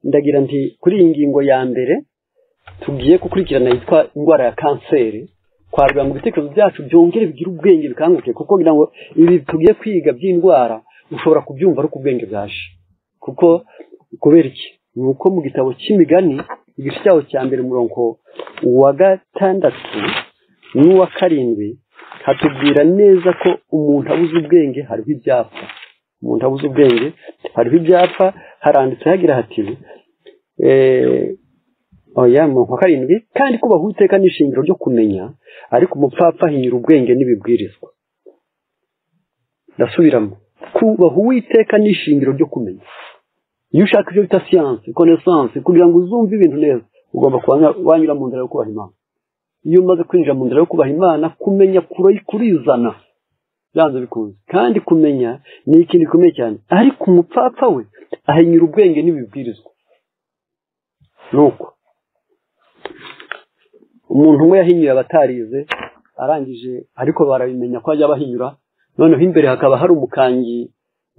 ndagira nti kuri iyi ngingo ya mbere tugiye gukurikirana yitwa indwara ya kanseri twarwa mu bitekerezo byacu byongere bigira ubwenge bikanguke kuko ngira ngo ibi tugiye kwiga by'indwara ushobora kubyumva ari ubwenge bwaje kuko kubera iki nuko mu gitabo cy'imigani igice cyaho cya mbere umurongo wa 6 n'uwa 7 hatubwira neza ko umuntu abuze ubwenge hariho ibyapa umuntu abuze ubwenge hariho ibyapa haranditse hagira hati oya mu wa 7 kandi kubaho uteka n'ishingiro ryo kumenya ariko umupfapfa hinyura ubwenge n'ibibwirizwa ndasubiramo kubaho uteka n'ishingiro ryo kumenya iyo ushaka ibyo bita science connaissance kugira ngo uzumve ibintu neza ugomba wanyura mu nzira yo kubaha Imana iyo umaze kwinjira mu nzira yo kubaha Imana kumenya kurizana byanze bikunze kandi kumenya ni ikintu gikomeye cyane ariko umupfapfa we ahinyura ubwenge n'ibibwirizwa nuko umuntu umwe yahinyuye abatarize arangije ariko barabimenya ko ajya bahinyura noneho imbere hakaba hari umukangi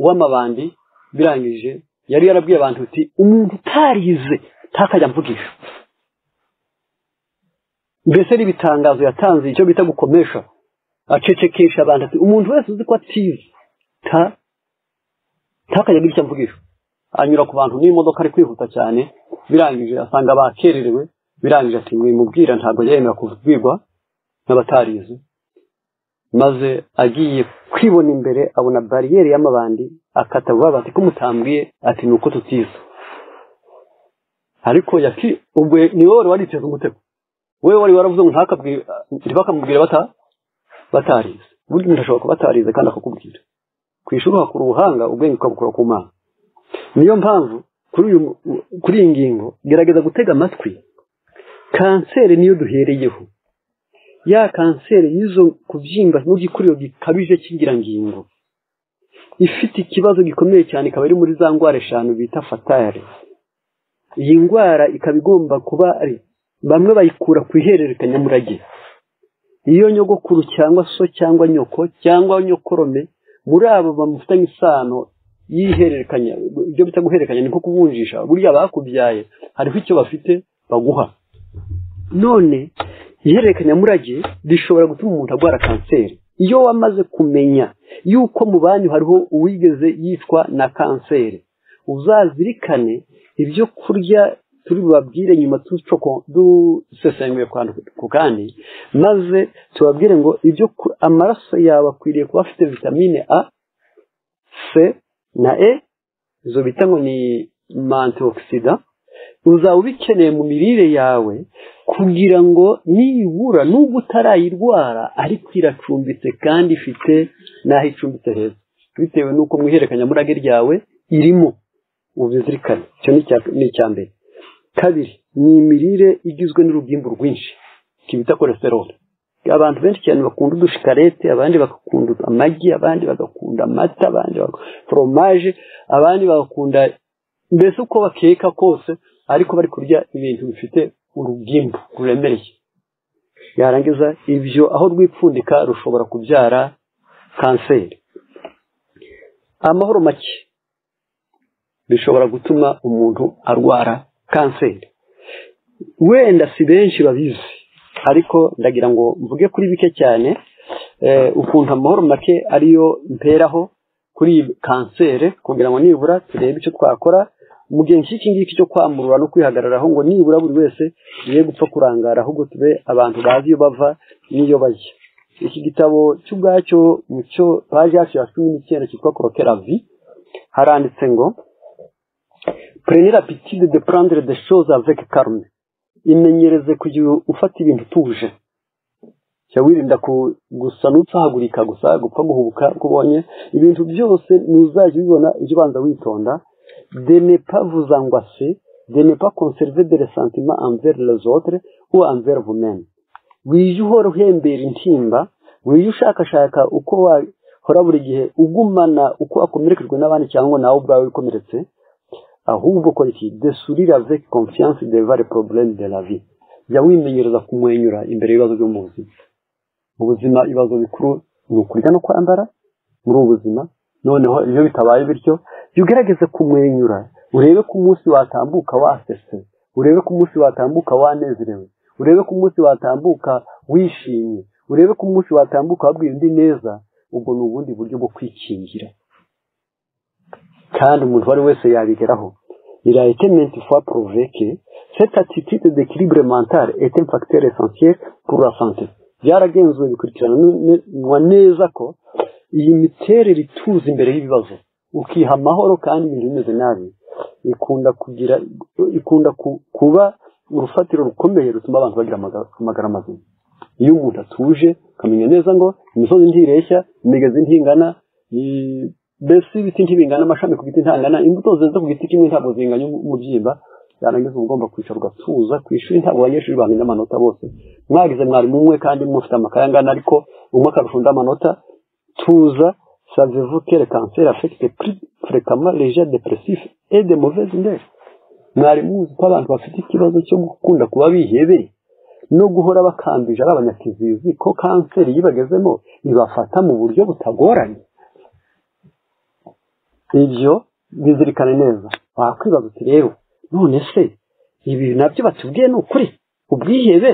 w'amabandi birangije yari yarabwiye abantu uti umuntu utarize takajya mvugisha mbese n'ibitangazo yatanze icyo bita gukomesha acecekesha abantu ati umuntu wese uzi ko atize takajya gutya mvugisha anyura ku bantu n'imodoka ari kwihuta cyane birangije asanga bakererewe birangije ati mwimubwira ntabwo yemera kuvugirwa n'abatarize maze agiye kwibona imbere abona barriere y'amabandi akatavuga bati ko mutambwiye ati nuko tutize ariko yaki ubwe ni wowe wariteze umutego wewe wari waravuze ngo ntakabwire bakamubwira batarize buryo ndashobora ko batarize kandi akakubwira kwishura hakuru ubuhanga ubwenge ukabukora ku Mana niyo mpamvu kuri iyi ngingo gerageza gutega amatwi kanseri niyo duhereyeho ya kanseri yizo kubyimba n'ugikuriro gikabije cy'ingirangingo ifite ikibazo gikomeye cyane ikaba ari muri za ndwara 5 bita fatale iyi ndwara ikaba igomba kuba ari bamwe bayikura ku ihererekanya murage iyo nyogokuru cyangwa so cyangwa nyoko cyangwa nyokorome muri abo bamufitanye isano yihererekanya ibyo bita guhererekanya niko kubunjisha burya bakubyaye hariho icyo bafite baguha none ihererekanya murage bishobora gutuma umuntu agwara kanseri iyo wamaze kumenya yuko mu banyu hariho uwigeze yitwa na kanseri uzazirikane ibyo kurya turi babwire nyuma dusesenguye ku kandi maze tubabwire ngo ibyo amaraso yawe akwiriye kuba afite vitamine A C na E izo bita ngo ni antioxidant uzaba ubikeneye mu mirire yawe kugira ngo nibura nubwo utarayirwara ariko iracumbitse kandi ifite naho icumbitse heza bitewe nuko mwiherekanya murage ryawe irimo ubizirikane cyo ni icyambere kabiri ni imirire igizwe n'urugimbu rwinshi kibita cholesterol abantu benshi cyane bakunda udushikarete abandi bakakunda amagi abandi bagakunda amata abandi fromage abandi bagakunda mbese uko bakeka kose ariko bari kurya ibintu bifite urugimbu ruremereye yarangiza ibyo aho rwipfundika rushobora kubyara kanseri amahoro make bishobora gutuma umuntu arwara kanseri wenda si benshi babizi ariko ndagira ngo mvuge kuri bike cyane ukuntu amahoro make ariyo mperaho kuri kanseri kugira ngo nibura turebe icyo twakora mu gihe nk'iki ngiki cyo kwamurura no kwihagararaho ngo nibura buri wese ye gupfa kurangara ahubwo tube abantu bazi iyo bava n'iyo bajya iki gitabo cy'ubwacyo mu cyo paji yacu ya 19 cyitwa Croquer la vie haranditse ngo prenez l'habitude de prendre des choses avec calme imenyereze kugira ufata ibintu tuje cya wirinda gusa nutsahagurika gusa gupfa guhubuka kubonye ibintu byose nuzaje bibona ibyo banza witonda de ne pas vous angoisser de ne pas conserver des ressentiments envers les autres ou envers vous-même wije uhora uhembera intimba wije ushakashaka uko wahora buri gihe ugumana uko akomerekejwe n'abandi cyangwa nawe ubwawe wikomeretse ahubwo ko iki de sourire avec confiance devant les problèmes de la vie ya wimenyereza kumwenyura imbere y'ibibazo byo mu buzima ibibazo bikuru ni ukurya no kwambara muri ubuzima noneho iyo bitabaye bityo ugerageze kumwenyura urebe ko umunsi watambuka wasetse urebe ko umunsi watambuka wanezerewe urebe ko umunsi watambuka wishimye urebe ko umunsi watambuka wabwiye undi neza ubwo ni ubundi buryo bwo kwikingira kandi umuntu wari wese yabigeraho il a été maintes fois prouvé que cette attitude d'équilibre mental est un facteur essentiel pour la santé byaragenzuwe bikurikiranwa neza ko iyi miterere ituza imbere y'ibibazo ukiha amahoro kandi ibintu bimeze nabi ikunda kuba urufatiro rukomeye rutuma abantu bagira amagara mazima iyo umuntu atuje ukamenya neza ngo imisozi ntireshya imigezi ntingana mbese ibiti ntibingana amashami ku giti ntangana imbuto zeze ku giti kimwe ntabwo zinganya umubyimba yarangiza uba ugomba kwicara ugatuza ku ishuri ntabwo abanyeshuri bamenya amanota bose mwagize mwarimu umwe kandi mufite amakaye angana ariko umwe akarusha undi amanota tuza savez-vous que le cancer affecte plus fréquemment les gens dépressifs et de mauvaises humeurs mwarimu uzi ko abantu bafite ikibazo cyo gukunda kuba bihebeye no guhora bakambije ari abanyakizizi ko kanseri yibagezemo ibafata mu buryo butagoranye ibyo bizirikane neza wakwibaza uti rero none se ibi nabyo batubwiye ni ukuri ubwihebe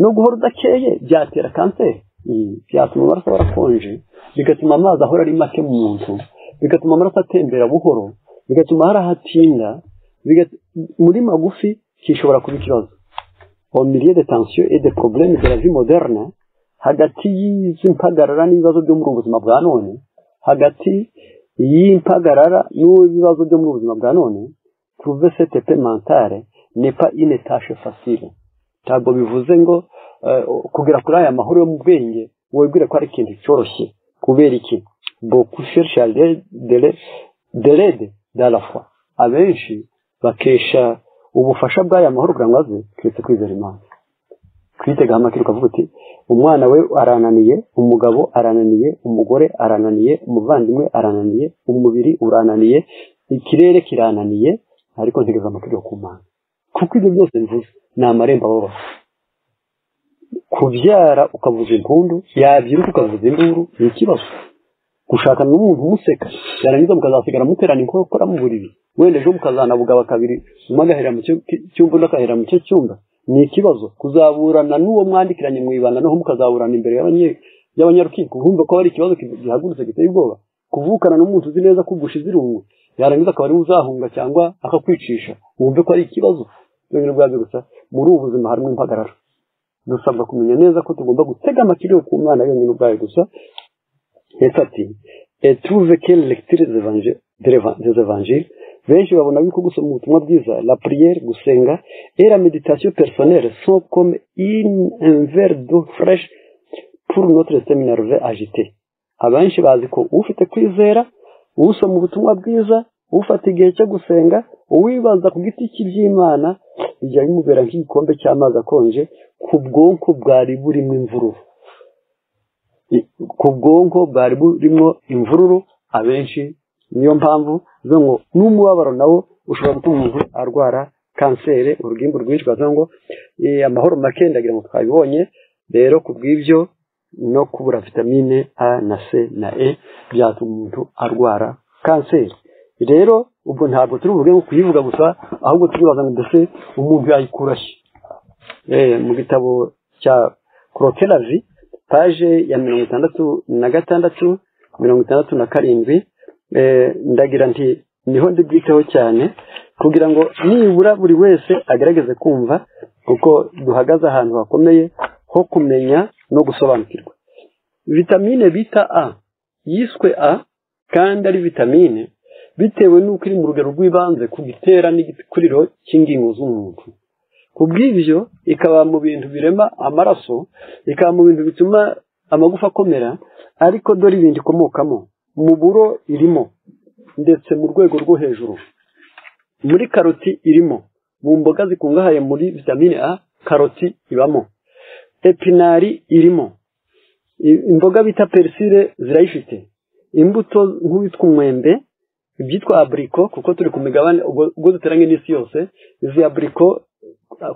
no guhora udakeye byatera kanseri byatuma amaraso arakonje bigatuma amazi ahora ari make mu muntu bigatuma amaraso atembera buhoro bigatuma harahatinda muri magufi kishobora kuba ikibazo au milieu de tension et de problèmes de la vie moderne hagati y'impagarara n'ibibazo byo muri ubuzima bwa none hagati y'impagarara n'ibibazo byo muri ubuzima bwa none trouver cette paix mentale n'est pas une tâche facile ntabwo bivuze ngo kugera kuri aya mahoro yo mu bwenge wibwire ko ari ikintu cyoroshye kubera iki beaucoup cherchent de l'aide dans la foi abenshi bakesha ubufasha bw'aya mahoro kugira ngo aze kiretse kwizera Imana kwitega amakuru ukavuga uti umwana we arananiye umugabo arananiye umugore arananiye umuvandimwe arananiye umubiri urananiye ikirere kirananiye ariko ntigeze amakuru ku Mana kuko ibyo byose mvuze ni amarembo ababa kubyara ukavuza impundu yabyiruka ukavuza induru ni ikibazo gushaka n'umuntu umuseka yarangiza mukazasigara muterana inkokora mu buriri wenda ejo mukazanabugaba kabiri umwe agahera mu cyumba undi akahera mu cyo cyumba ni ikibazo kuzaburana n'uwo mwandikiranye mu ibanga noneho mukazaburana imbere y'abanyarukiko wumva ko ari ikibazo gihagurutse giteye ubwoba kuvukana n'umuntu uzi neza ko ugushize irungu yarangiza akaba ari uzahunga cyangwa akakwicisha wumve ko ari ikibazo byonyine bwabyo gusa muri ubu buzima harimo impagarara dusabwa kumenya neza ko tugomba gutega amakiriro ku Mana yonyine ubwayo gusa hepfo ati trouve quelle lecture des évangiles benshi babona yuko gusoma ubutumwa bwiza la prière gusenga et la méditation personnelle sont comme un verre d'eau fraîche pour notre système nerveux agité abenshi bazi ko ufite kwizera usoma ubutumwa bwiza ufata igihe cyo gusenga uwibaza ku giti cy'iby'Imana bijya bimubera nk'igikombe cy'amazi akonje ku bwonko bwari burimo imvururu abenshi niyo mpamvu zo ngo n'umubabaro nawo ushobora gutuma umuntu arwara kanseri urugimbu rwinshi bavuga ngo amahoro make ndagira ngo twabibonye rero ku bw'ibyo no kubura vitamine A na C na E byatuma umuntu arwara kanseri rero ubwo ntabwo turi buvuge ngo kuyivuga gusa ahubwo turibaza ngo mbese umuntu yayikurashye mu gitabo cya Croquelavi page ya 66 67 ndagira nti niho ndibwiteho cyane kugira ngo nibura buri wese agerageze kumva kuko duhagaze ahantu hakomeye ho kumenya no gusobanukirwa vitamine bita A yiswe A kandi ari vitamine bitewe n'uko iri mu rugero rw'ibanze ku gitera n'igikuriro cy'ingingo z'umuntu kubw'ibyo ikaba mu bintu birema amaraso ikaba mu bintu bituma amagufa akomera ariko dore ibindi ikomokamo mu buro irimo ndetse mu rwego rwo hejuru muri karoti irimo mu mboga zikungahaye muri vitamine A karoti ibamo epinari irimo imboga bita persile zirayifite imbuto nk'uwitwa umwembe ibyitwa abriko kuko turi ku migabane ubwo duteranye n'isi yose izi abriko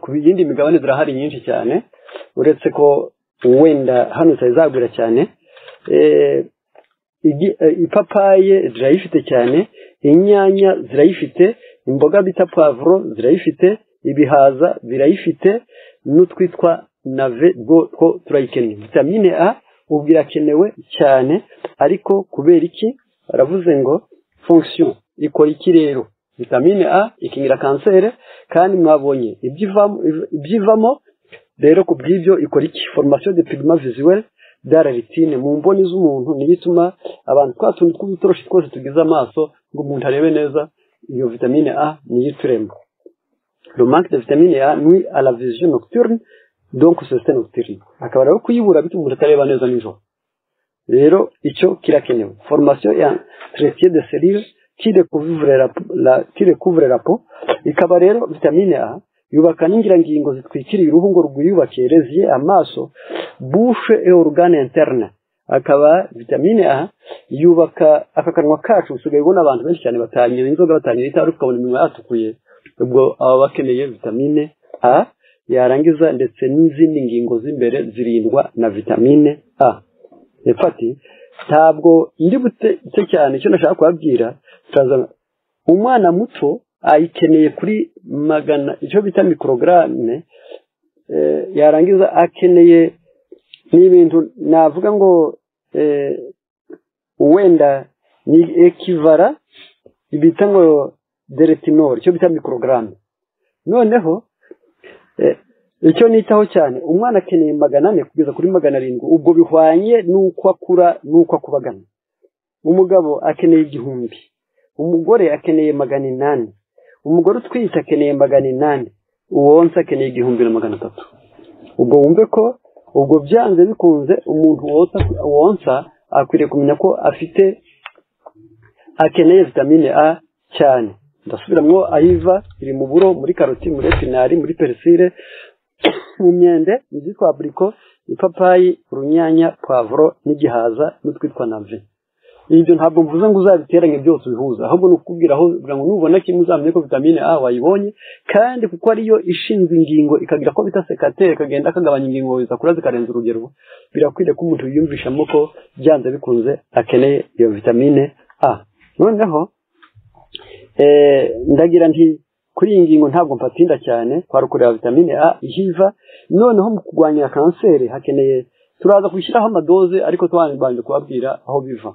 ku yindi migabane zirahari nyinshi cyane uretse ko wenda hano zagwira cyane ipapaye zirayifite cyane, inyanya zirayifite, imboga bita poivro zirayifite, ibihaza birayifite, n'utwitwa nave bwo turayikeneye. Vitamine A ubwo irakenewe cyane, ariko kubera iki? Baravuze ngo fonction ikora iki rero? Vitamine A ikingira kansere, kandi mwabonye ibyivamo rero ku bw'ibyo ikora iki? Formation de pigment visuel dans la rétine, mu mboni z'umuntu, nibituma abantu twatundi tw'udutoroshi twose tugize amaso ngo umuntu arebe neza. Iyo vitamine A niyo iturema. Le manque de vitamine A nuit à la vision nocturne, donc c'est nocturne. Akaba rero kuyibura bituma umuntu atareba neza nijoro. Rero icyo kirakenewe. Formation et entretien de cellules qui recouvre la peau. Ikaba rero vitamine A yubaka n'ingirangingo zitwikiriye uruhu ngo rwiyubake, reziye amaso, bouche et organe interne. Akaba vitamine A yubaka akakanwa kacu. Usigaye ubona abantu benshi cyane batanyira inzoga, batanyira itabi, ukabona iminwa yatukuye. Ubwo aba bakeneye vitamine A. Yarangiza ndetse n'izindi ngingo z'imbere zirindwa na vitamine A. Efati ntabwo ndi bute cyane icyo nashaka kubabwira. Umwana muto ayikeneye kuri magana, icyo bita microgramme. Yarangiza akeneye n'ibintu navuga ngo wenda ni ekivara bita ngo deretinol, icyo bita microgramme. Noneho icyo nitaho cyane, umwana akeneye 400 kugeza kuri 700. Ubwo bihwanye nuko akura nuko akubagana. Umugabo akeneye 1000, umugore akeneye 800, umugore utwite akeneye 800, uwonsa akeneye 1300. Ubwo wumve ko ubwo byanze bikunze umuntu wonsa akwiriye kumenya ko akeneye vitamine A cyane. Ndasubiramwo ayiva iri mu buro, muri karoti, muri epinari, muri persile, mu myende, izitwa abricot, ipapayi, urunyanya, poivro n'igihaza n'utwitwa nave. Ibyo ntabwo mvuze ngo uzabiteranye byose bihuza, ahubwo nukubwira aho kugira ngo nubona kimwe uzamenye ko vitamine A wayibonye, kandi kuko ariyo ishinzwe ingingo ikagira ko bita sekatere, kagenda kagabanya ingingo zikakura zikarenza urugero. Birakwiriye ko umuntu yiyumvishamo ko byanze bikunze akeneye iyo vitamine A. Noneho ndagira nti kuri iyi ngingo ntabwo mpatinda cyane, twarukurira vitamine A ihiva. Noneho mu kurwanya kanseri hakeneye, turaza kwishyiraho amadoze, ariko twabanje kubabwira aho biva.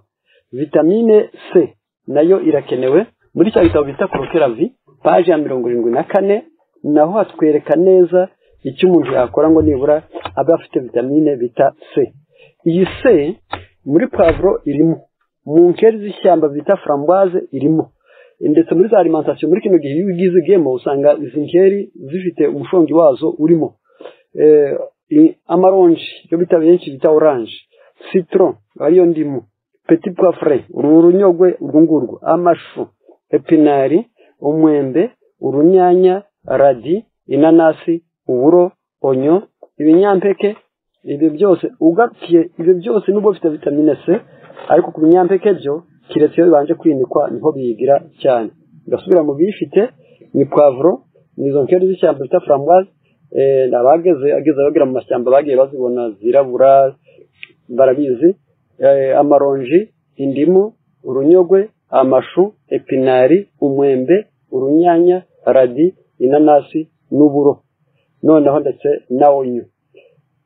Vitamine C nayo irakenewe. Muri cya gitabo bita Crotelavi page ya 74, naho hatwereka neza icyo umuntu yakora ngo nibura abe afite vitamine bita C. Iyi C muri poivro irimo, mu nkeri z'ishyamba bita framboise irimo, ndetse muri za alimentation muri kino gihe iyo ugize gemo usanga izi nkeri zifite umushongi wazo urimo. Amaronji yo bita benshi bita orange, citron ariyo ndimu, petit poivre, urunyogwe urwungurwa, amashu, epinari, umwembe, urunyanya, radi, inanasi, uburo, onyo, ibinyampeke. Ibyo byose ugapiye, ibyo byose nubwo bifite vitamine C, ariko ku binyampeke byo kiretse iyo bibanje kwinikwa niho biyigira cyane. Gasubira mu bifite ni poivro, nizo nkeri z'ishyamba bita framboise. Ageze bagira mu mashyamba bagiye bazibona zirabura, barabizi. Amaronji, indimu, urunyogwe, amashu, epinari, umwembe, urunyanya, radi, inanasi n'uburo, noneho ndetse na onyo.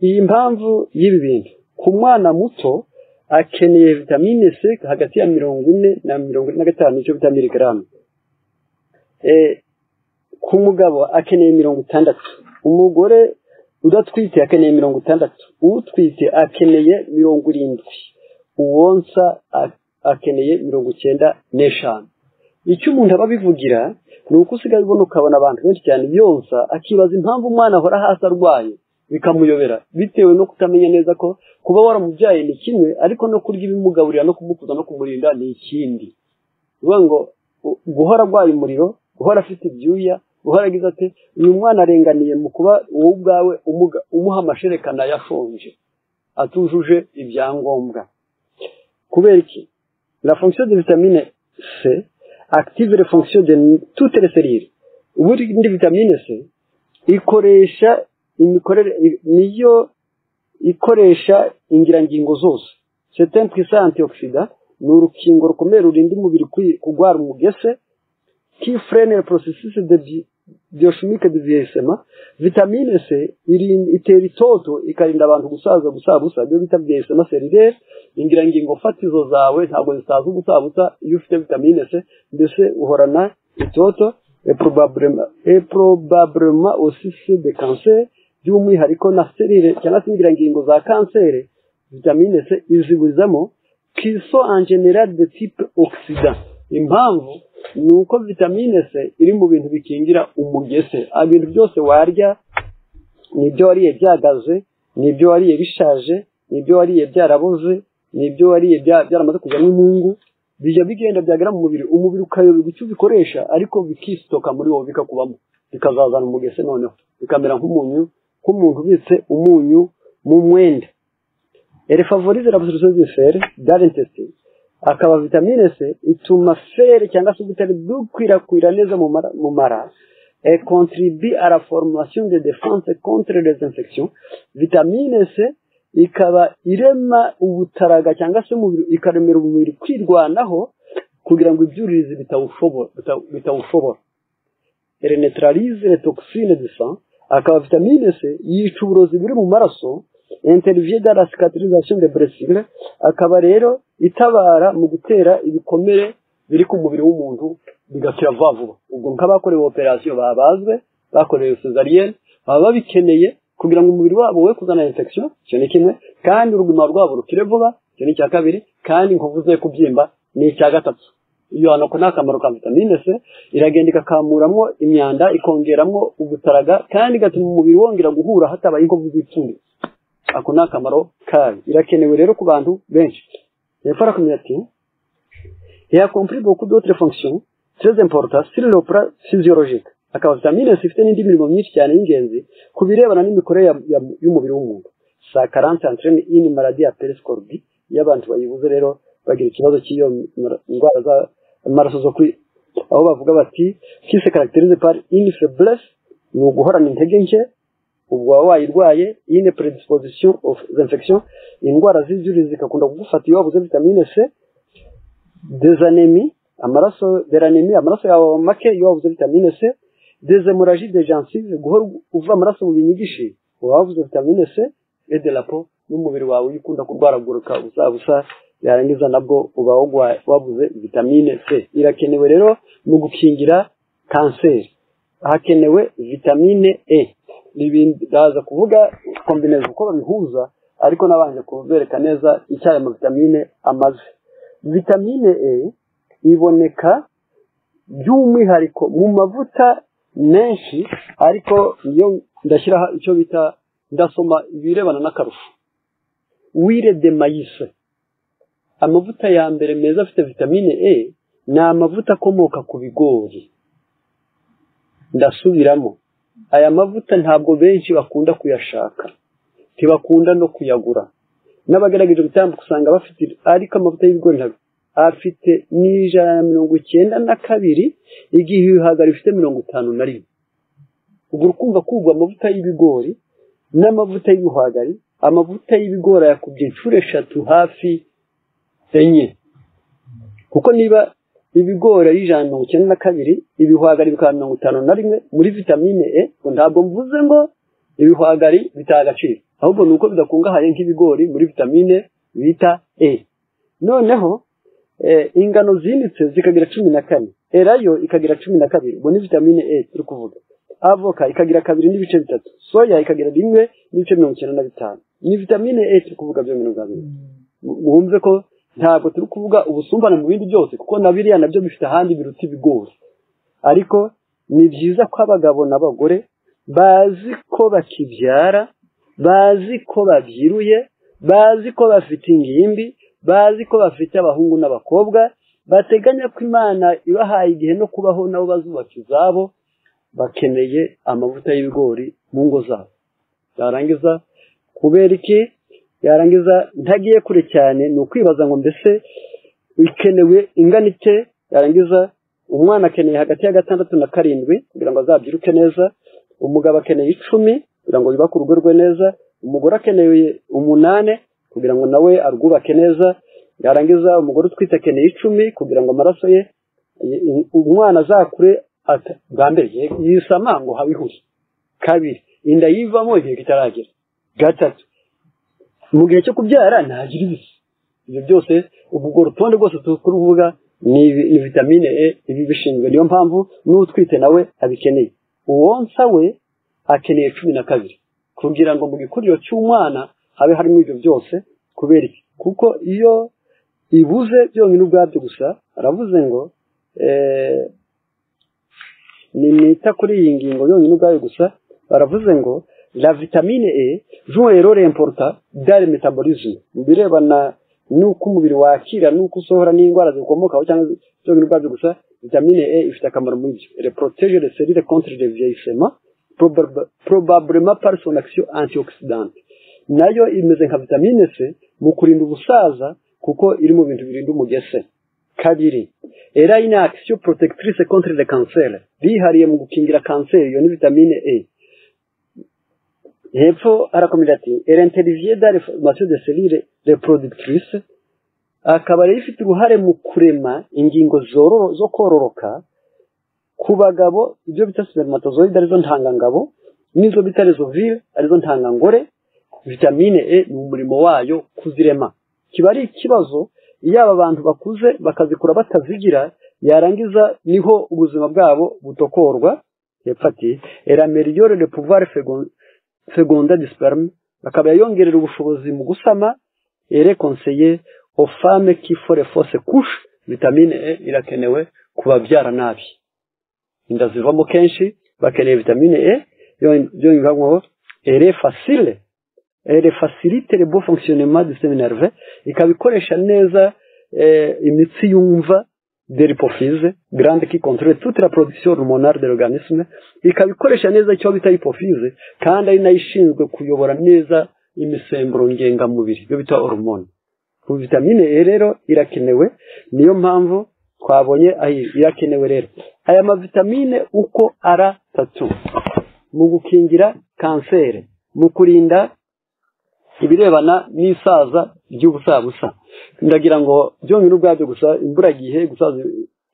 Iyi mpamvu y'ibi bintu, ku mwana muto akeneye vitamine C hagati ya 40 na 45 icyo bita miligramu. Ku mugabo akeneye 60, umugore udatwite akeneye 60, utwite akeneye 70, uwonsa akeneye 95. Icyo umuntu ababivugira ni uko usigaye ubona ukabona abantu benshi cyane yonsa, akibaza impamvu umwana ahora hasi arwaye, bikamuyobera bitewe no kutamenya neza ko kuba waramubyaye ni kimwe, ariko no kurya ibimugaburira no kumukuza no kumurinda ni ikindi. Uvuga ngo guhora arwaye umuriro, guhora afite ibyuya, guhora agize ati uyu mwana arenganiye mu kuba wowe ubwawe umuha amasherekana yashonje atujuje ibyangombwa. Kubera iki? La fonction de vitamine C active les fonctions de toutes les cellules. Ubundi vitamine C ikoresha imikorere, niyo ikoresha ingirangingo zose. C'est un puissant antioxydant, ni urukingo rukomeye rurinda umubiri kurwara umugese, qui freine le processus de biochimique de vieillissement. Vitamine C itera itoto ikarinda abantu gusaza byo bita vieillissement cellulaire. Ingirangingo fatizo zawe ntabwo zisaza ubusabusa iyo ufite vitamine C, ndetse uhorana itoto, et probablement aussi de cancer, by'umwihariko na serire cyangwa se ingirangingo za kanseri. Vitamine C iziburizamo qui sont en général de type oxydant. Impamvu ni uko vitamine C iri mu bintu bikingira umugese. Ibintu byose warya, nibyo wariye byagaze, nibyo wariye bishaje, nibyo wariye byaraboze, nibyo wariye byaramaze kujyamo impungu, bijya bigenda byagera mu mubiri, umubiri ukayoberwa icyo ubikoresha, ariko bikistoka muri wowe bikakubamo, bikazazana umugese, noneho bikamera nk'umunyu, nk'umuntu ubitse umunyu mu mwenda. Elle favorise l'absorption du fer dans l'intestin. Akaba vitamine C ituma fer cyangwa se ubutare bukwirakwira neza mu mara, et contribue à la formation de défense contre les infections. Vitamine C ikaba irema ubutaraga cyangwa se umubiri, ikaremera umubiri kwirwanaho kugira ngo ibyuririzi bitawushobora. Elle neutralise les toxines du sang. Akaba vitamine C yica uburozi buri mu maraso, intervient dans la cicatrisation des blessures. Akaba rero itabara mu gutera ibikomere biri ku mubiri w'umuntu bigakira vuba. Ubwo nk'abakorewe operation babazwe, bakorewe césarienne, baba babikeneye kugira ngo umubiri wabo we kuzana infection, cyo ni kimwe, kandi uruguma rwabo rukire vuba, cyo ni cya kabiri, kandi nkovuze kubyimba ni icya gatatu. Iyo anako nakamaro ka vitamine C, iragenda ikakamuramo imyanda, ikongeramo ubutaraga, kandi gatuma umubiri wongera guhura hatabaye inkovu z'ipfundo. Ako nakamaro kayo irakenewe rero ku bantu benshi. Yafara kumenya ati il a compris beaucoup d'autres fonctions très importantes sur le plan physiologique. Akaba vitamine C ifite n'indi mirimo myinshi cyane y'ingenzi ku birebana n'imikorere y'umubiri w'umuntu. Ça 40 entraîne une maladie appelée scorbut. Y'abantu bayibuze rero bagira ikibazo cy'iyo ndwara za maraso zo aho bavuga bati qui se caractérise par une faiblesse, ni uguhorana intege nke, ubwo wayirwaye, une prédisposition aux infections, indwara z'ijuri zikakunda kugufata iyo wabuze vitamine C, des anémies, amaraso yawe make iyo wabuze vitamine C, des hémorragies de gencives, guhora uva amaraso mu binyigishi wabuze vitamine C, et de la peau, n'umubiri wawe ukunda kurwaragurika ubusa yarangiza nabwo uba wabuze vitamine C. Irakenewe rero mu gukingira kanseri. Hakenewe vitamine E. Ibindi ndaza kuvuga kombineza uko babihuza, ariko nabanje kubereka neza icyayi mu vitamine amaze. Vitamine E iboneka by'umwihariko mu mavuta menshi, ariko iyo ndashyiraho icyo bita ndasoma ibirebana n'akarusho. Huile de maïs. Amavuta ya mbere meza afite vitamine E ni amavuta akomoka ku bigori. Ndasubiramo, aya mavuta ntabwo benshi bakunda kuyashaka, ntibakunda no kuyagura. N'abagerageje gutambuka usanga bafite, ariko amavuta y'ibigori ntabwo afite ni192, igihe ibihwagari bifite 51. Ubwo ukumva kubwa amavuta y'ibigori n'amavuta y'ibihwagari, amavuta y'ibigori yakubye inshuro 3 hafi 4, kuko niba ibigori ari 192, ibihwagari bikaba 51 muri vitamine E, ntabwo mvuze ngo ibihwagari bitagaciro, ahubwo nuko bidakungahaye nk'ibigori muri vitamine bita E. Noneho ingano zinitse zikagira 14, erayo ikagira 12, ubwo ni vitamine E turi kuvuga. Avoka ikagira 2.3, soya ikagira 1.95, ni vitamine E turi kuvuga byo 20. Mwumve ko ntabwo turi kuvuga ubusumbane mu bindi byose, kuko nabiriya nabyo bifite ahandi biruta ibigori. Ariko ni byiza ko abagabo n'abagore bazi ko bakibyara, bazi ko babyiruye, bazi ko bafite ingimbi, bazi ko bafite abahungu n'abakobwa, bateganya ko Imana ibahaye igihe no kubaho nabo bazubaka izabo, bakeneye amavuta y'ibigori mu ngo zabo. Yarangiza kubera iki? Yarangiza ntagiye kure cyane, ni ukwibaza ngo mbese ikenewe ingana ite? Yarangiza umwana akeneye hagati ya 6 na 7 kugira ngo azabyiruke neza, umugabo akeneye 10 kugira ngo yubake urugo rwe neza, umugore akeneye 8 kugira ngo nawe arwubake neza, yarangiza umugore utwite akeneye 10 kugira ngo amaraso ye umwana azakure bwa mbere yisama ngo habihuri. Kabiri, inda yivamo igihe kitaragera. Gatatu, mu gihe cyo kubyara ntagira ibisi. Ibyo byose ubwo rutonde rwose tukuruvuga ni vitamine E ibi bishinzwe. Niyo mpamvu n'utwite nawe abikeneye. Uwonsa we akeneye 12 kugira ngo mu gikuriro cy'umwana habe harimo ibyo byose. Kubera iki? Kuko iyo ibuze byonyine ubwabyo gusa aravuze ngo nimita kuri iyi ngingo yonyine ubwayo gusa baravuze ngo la vitamine E joue un rôle important dans le métabolisme. Birebana nuko umubiri wakira nuko usohora n'indwara zikomokaho cyangwa byonyine ubwabyo gusa vitamine E ifite akamaro muri byo. Elle protège les cellules contre le vieillissement probablement par son action antioxydante. Nayo imeze nka vitamine C mu kurinda ubusaza kuko iri mu bintu birinda umugese. Kabiri, era une action protectrice contre le cancer. Bihariye mu gukingira cancer, iyo ni vitamine E. Hepfo arakomeza ati elle intervient dans la formation des cellules reproductrices. Akaba rero ifite uruhare mu kurema ingingo zo kororoka ku bagabo, ibyo bita spermatozoide arizo ntangangabo n'izo bita les ovules arizo ntangangore. Vitamine E ni umurimo wayo kuzirema. Kiba ari ikibazo iyo aba bantu bakuze bakazikura batazigira, yarangiza niho ubuzima bwabo butokorwa. Hepfati elle améliore le pouvoir fécondant du sperme. Akaba yongerera ubushobozi mu gusama. Elle conseiller aux femmes qui font les fausses couches. Vitamine E irakenewe kubabyara nabi, inda zivamo kenshi bakeneye vitamine E. Yo ngabo elle facile. Elle facilite le bon fonctionnement du système nerveux. Ikabikoresha neza imitsi yumva de l'hypophyse grande qui contrôle toute la production hormonale de l'organisme. Ikabikoresha neza cyo bita hypophyse kandi ari nayo ishinzwe kuyobora neza imisemburo ngengamubiri yo bita hormone. Vitamine E rero irakenewe, niyo mpamvu twabonye irakenewe rero. Aya mavitamine uko ara 3 mu gukingira kanseri, mu kurinda ibirebana n'isaza ry'ubusabusa. Ndagira ngo byonyine ubwabyo gusa imburagihe gusaza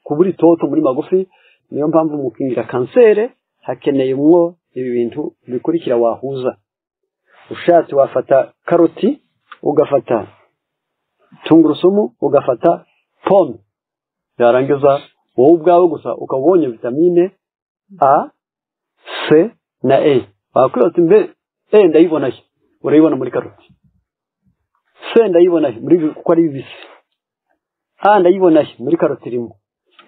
kuburi toto muri magufi. Niyo mpamvu mu gukingira kanseri hakeneye mwo ibi bintu bikurikira wahuza. Ushatse wafata karoti, ugafata tungurusumu, ugafata pome. Yarangiza wowe ubwawe gusa ukabonye vitamine A, C na E. Wakwirota mbe E ndayibona he? Urayibona muri karoti. C ndayibona he? Muri ko ari bibisi. A ndayibona he? Muri karoti irimo.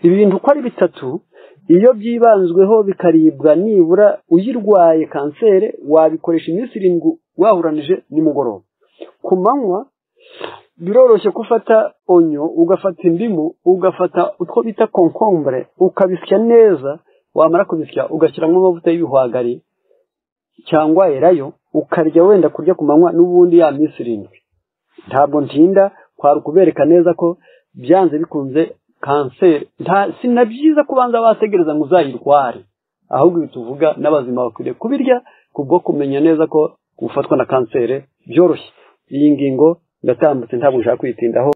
Ibi bintu ko ari bitatu iyo byibanzweho bikaribwa nibura uyirwaye kanseri wabikoresha iminsi 7 wahuranije nimugoroba. Ku manywa biroroshye kufata onyo, ugafata indimu, ugafata utwo bita concombre, ukabisya neza. Wamara kubisya ugashyiramo amavuta y'ibihwagari cyangwa erayo, ukarya wenda kurya ku manywa n'ubundi ya minsi 7. Ntabwo ntinda kwari kubereka neza ko byanze bikunze kanseri sinabyiza kubanza bategereza ngo uzayirware, ahubwo bituvuga n'abazima bakwiriye kubirya kubwo kumenya neza ko gufatwa na kanseri byoroshye. Iyi ngingo ndatambutse ntabwo nshaka kwitindaho.